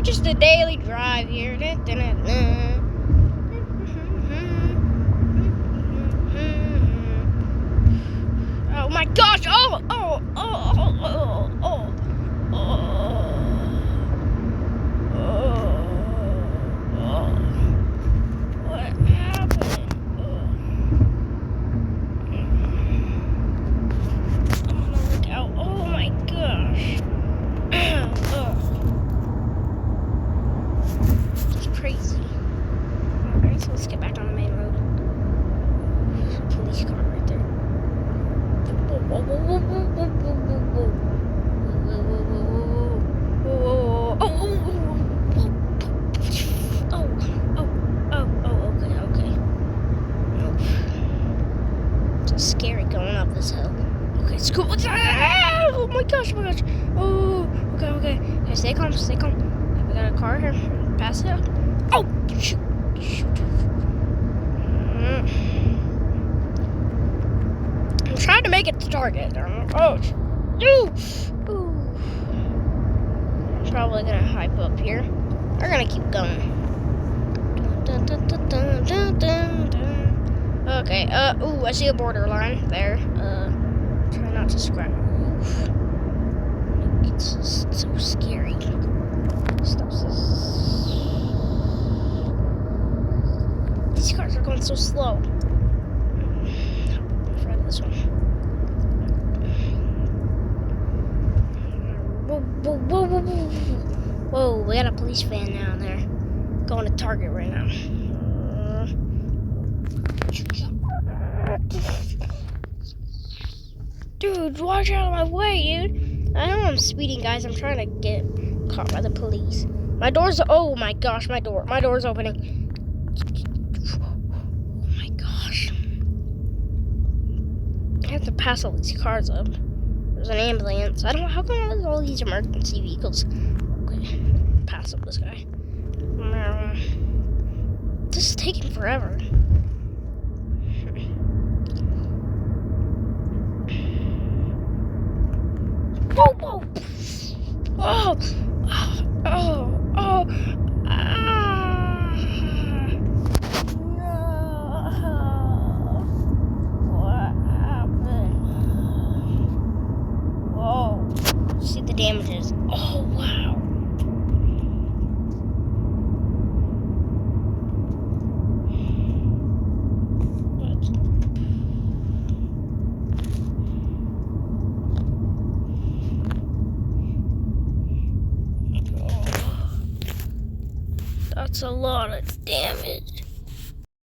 just a daily drive here. Oh my gosh! Oh! What happened? I'm gonna look out. Oh my gosh! It's crazy. Alright, so let's get back on the main road. There's a police car right there. Whoa. Okay. Nope. It's scary going up this hill. Okay, it's cool. Oh my gosh. Oh, okay. Okay, stay calm. Okay, we got a car here. Pass it up. Oh, shoot. I'm trying to make it to target. Oh, ooh. I'm probably gonna hype up here. We're gonna keep going. Okay. Ooh, I see a borderline there. Try not to scratch. It's so scary. Stop this. These cars are going so slow. Try this one. Whoa, we got a police van down there. Going to Target right now. Dude, watch out of my way, dude. I know I'm speeding, guys. I'm trying to get caught by the police. My door's, oh my gosh, my door's opening. Oh my gosh. I have to pass all these cars up. There's an ambulance. I don't know, how come there's all these emergency vehicles? Okay, pass up this guy. This is taking forever. Whoa! Oh! What happened? Whoa! See the damages. Oh wow! That's a lot of damage.